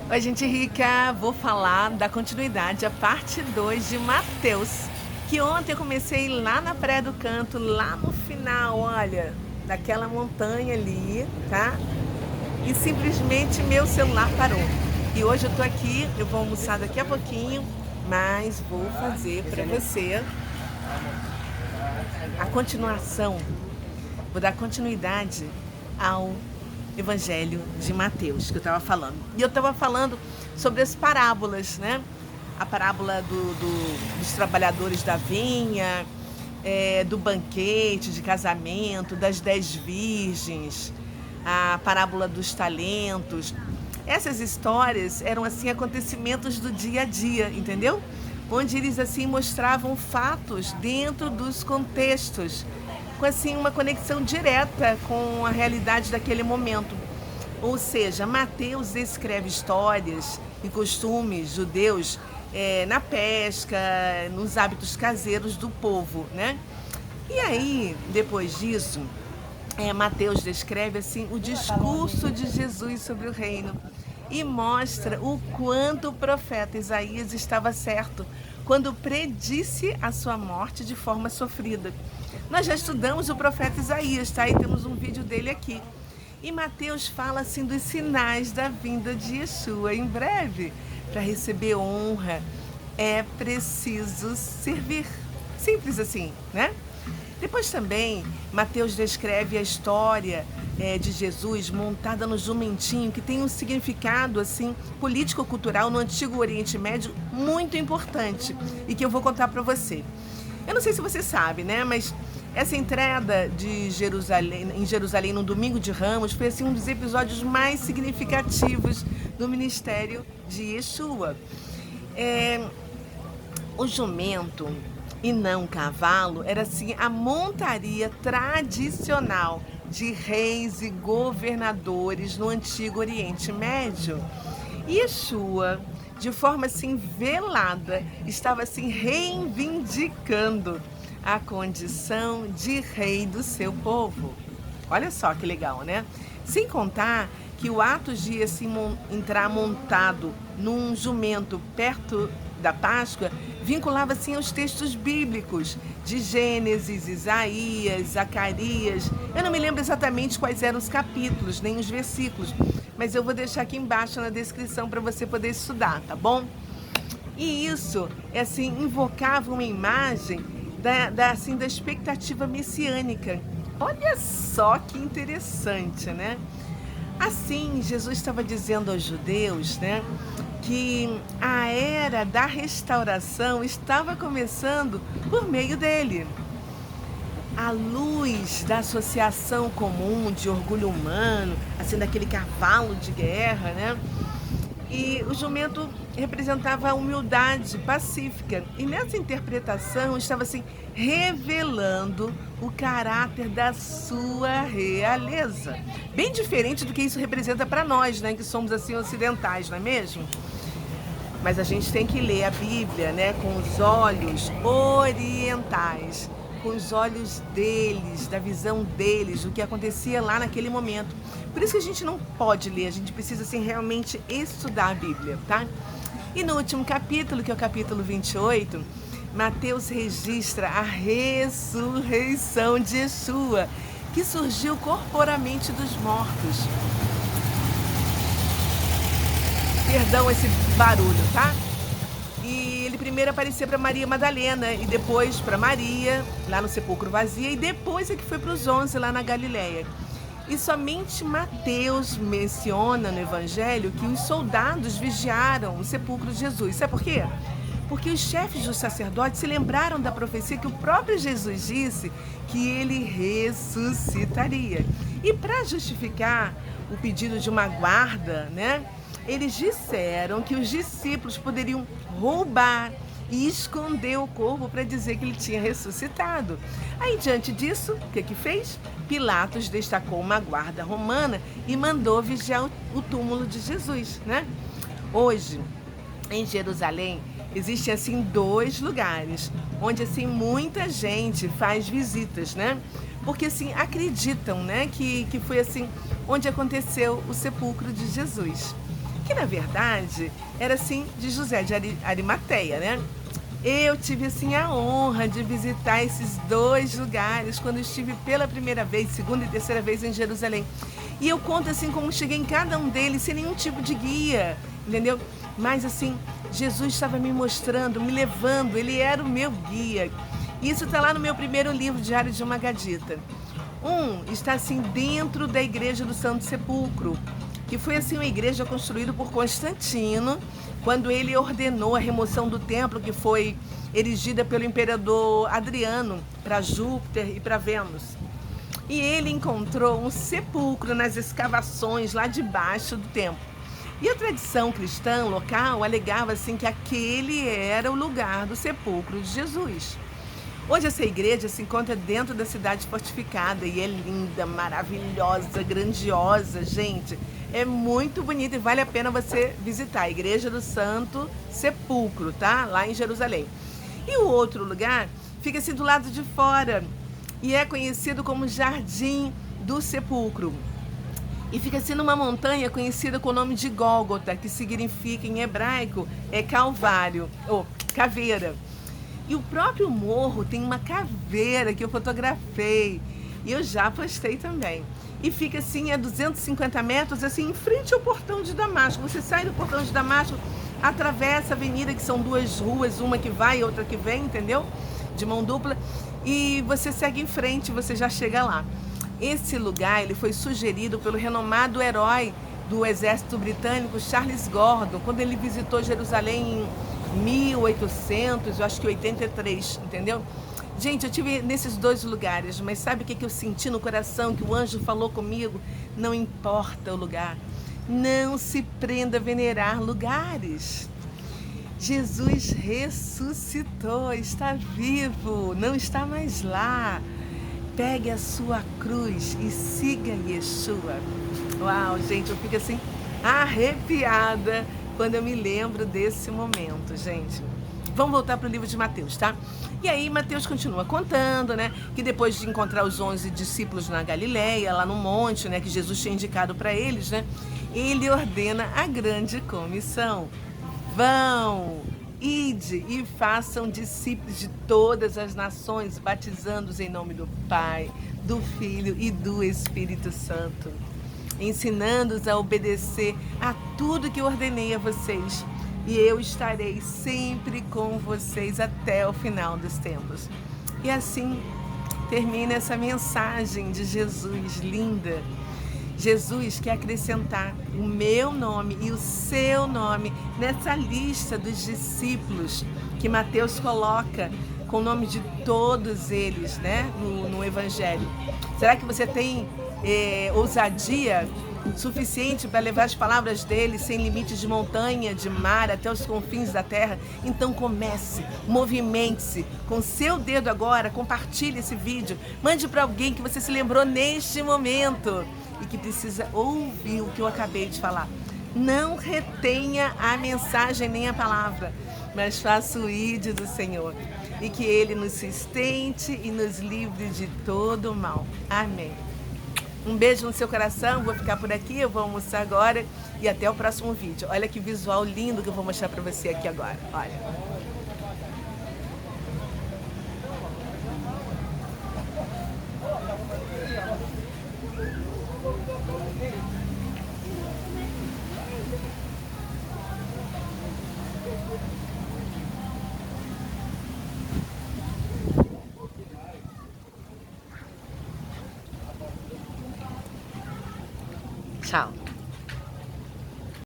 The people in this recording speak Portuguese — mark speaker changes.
Speaker 1: Oi, gente rica! Vou falar da continuidade, a parte 2 de Mateus, que ontem eu comecei lá na Praia do Canto, lá no final, olha, daquela montanha ali, tá? E simplesmente meu celular parou. E hoje eu tô aqui, eu vou almoçar daqui a pouquinho, mas vou fazer para você a continuação, vou dar continuidade ao Evangelho de Mateus, que eu estava falando. E eu estava falando sobre as parábolas, né? A parábola dos trabalhadores da vinha, do banquete de casamento, das 10 virgens, a parábola dos talentos. Essas histórias eram assim acontecimentos do dia a dia, entendeu? Onde eles assim mostravam fatos dentro dos contextos, com assim uma conexão direta com a realidade daquele momento. Ou seja, Mateus escreve histórias e costumes judeus na pesca, nos hábitos caseiros do povo, né? E aí, depois disso, Mateus descreve assim o discurso de Jesus sobre o reino e mostra o quanto o profeta Isaías estava certo quando predisse a sua morte de forma sofrida. Nós já estudamos o profeta Isaías, tá? E temos um vídeo dele aqui. E Mateus fala assim dos sinais da vinda de Yeshua em breve. Para receber honra é preciso servir. Simples assim, né? Depois também, Mateus descreve a história de Jesus montada no jumentinho, que tem um significado assim político-cultural no Antigo Oriente Médio muito importante e que eu vou contar para você. Eu não sei se você sabe, né? Mas essa entrada de em Jerusalém no Domingo de Ramos foi assim um dos episódios mais significativos do ministério de Yeshua. O jumento e não cavalo era assim a montaria tradicional de reis e governadores no Antigo Oriente Médio. Yeshua, de forma assim velada, estava assim reivindicando a condição de rei do seu povo. Olha só que legal, né? Sem contar que o ato de assim, entrar montado num jumento perto da Páscoa vinculava assim aos textos bíblicos de Gênesis, Isaías, Zacarias. Eu não me lembro exatamente quais eram os capítulos, nem os versículos, mas eu vou deixar aqui embaixo na descrição para você poder estudar, tá bom? E isso, assim, invocava uma imagem da expectativa messiânica. Olha só que interessante, né? Assim, Jesus estava dizendo aos judeus, né, que a era da restauração estava começando por meio dele. A luz da associação comum de orgulho humano, assim, daquele cavalo de guerra, né? E o jumento representava a humildade pacífica. E nessa interpretação estava assim revelando o caráter da sua realeza. Bem diferente do que isso representa para nós, né, que somos assim ocidentais, não é mesmo? Mas a gente tem que ler a Bíblia, né, com os olhos orientais, com os olhos deles, da visão deles, do que acontecia lá naquele momento. Por isso que a gente não pode ler, a gente precisa assim, realmente estudar a Bíblia, tá? E no último capítulo, que é o capítulo 28, Mateus registra a ressurreição de Yeshua, que surgiu corporalmente dos mortos. Perdão esse barulho, tá? E ele primeiro apareceu para Maria Madalena e depois para Maria, lá no sepulcro vazio, e depois é que foi para os 11 lá na Galileia. E somente Mateus menciona no Evangelho que os soldados vigiaram o sepulcro de Jesus. Sabe por quê? Porque os chefes dos sacerdotes se lembraram da profecia que o próprio Jesus disse que ele ressuscitaria. E para justificar o pedido de uma guarda, né? Eles disseram que os discípulos poderiam roubar e esconder o corpo para dizer que ele tinha ressuscitado. Aí, diante disso, o que fez? Pilatos destacou uma guarda romana e mandou vigiar o túmulo de Jesus, né? Hoje, em Jerusalém, existem assim 2 lugares onde assim muita gente faz visitas, né? Porque assim acreditam, né, que foi assim onde aconteceu o sepulcro de Jesus. que na verdade era assim de José de Arimateia, né? Eu tive assim a honra de visitar esses dois lugares quando estive pela primeira vez, segunda e terceira vez em Jerusalém. E eu conto assim como cheguei em cada um deles sem nenhum tipo de guia, entendeu? Mas assim, Jesus estava me mostrando, me levando, ele era o meu guia. Isso está lá no meu primeiro livro, Diário de uma Gadita. Está assim dentro da igreja do Santo Sepulcro, que foi assim uma igreja construída por Constantino, quando ele ordenou a remoção do templo que foi erigida pelo imperador Adriano para Júpiter e para Vênus. E ele encontrou um sepulcro nas escavações lá debaixo do templo. E a tradição cristã local alegava assim que aquele era o lugar do sepulcro de Jesus. Hoje essa igreja se encontra dentro da cidade fortificada e é linda, maravilhosa, grandiosa, gente. É muito bonita e vale a pena você visitar a Igreja do Santo Sepulcro, tá? Lá em Jerusalém. E o outro lugar fica assim do lado de fora e é conhecido como Jardim do Sepulcro. E fica assim numa montanha conhecida com o nome de Gólgota, que significa em hebraico Calvário, ou caveira. E o próprio morro tem uma caveira que eu fotografei e eu já postei também. E fica assim a 250 metros, assim, em frente ao portão de Damasco. Você sai do portão de Damasco, atravessa a avenida, que são duas ruas, uma que vai e outra que vem, entendeu? De mão dupla. E você segue em frente, você já chega lá. Esse lugar ele foi sugerido pelo renomado herói do exército britânico, Charles Gordon, quando ele visitou Jerusalém em 1800, eu acho que 83, entendeu? Gente, eu tive nesses dois lugares, mas sabe o que eu senti no coração, que o anjo falou comigo? Não importa o lugar, não se prenda a venerar lugares. Jesus ressuscitou, está vivo, não está mais lá. Pegue a sua cruz e siga Yeshua. Uau, gente, eu fico assim arrepiada quando eu me lembro desse momento, gente. Vamos voltar para o livro de Mateus, tá? E aí Mateus continua contando, né, que depois de encontrar os 11 discípulos na Galileia, lá no monte, né, que Jesus tinha indicado para eles, né, ele ordena a grande comissão. Vão, ide e façam discípulos de todas as nações, batizando-os em nome do Pai, do Filho e do Espírito Santo, ensinando-os a obedecer a tudo que eu ordenei a vocês. E eu estarei sempre com vocês até o final dos tempos. E assim termina essa mensagem de Jesus linda. Jesus quer acrescentar o meu nome e o seu nome nessa lista dos discípulos que Mateus coloca com o nome de todos eles, né, no Evangelho. Será que você tem ousadia suficiente para levar as palavras dele sem limites de montanha, de mar, até os confins da terra? Então comece, movimente-se com seu dedo agora, compartilhe esse vídeo, mande para alguém que você se lembrou neste momento e que precisa ouvir o que eu acabei de falar. Não retenha a mensagem nem a palavra, mas faça o ídolo do Senhor e que Ele nos sustente e nos livre de todo o mal. Amém. Um beijo no seu coração, vou ficar por aqui, eu vou almoçar agora e até o próximo vídeo. Olha que visual lindo que eu vou mostrar para você aqui agora, olha. Tchau.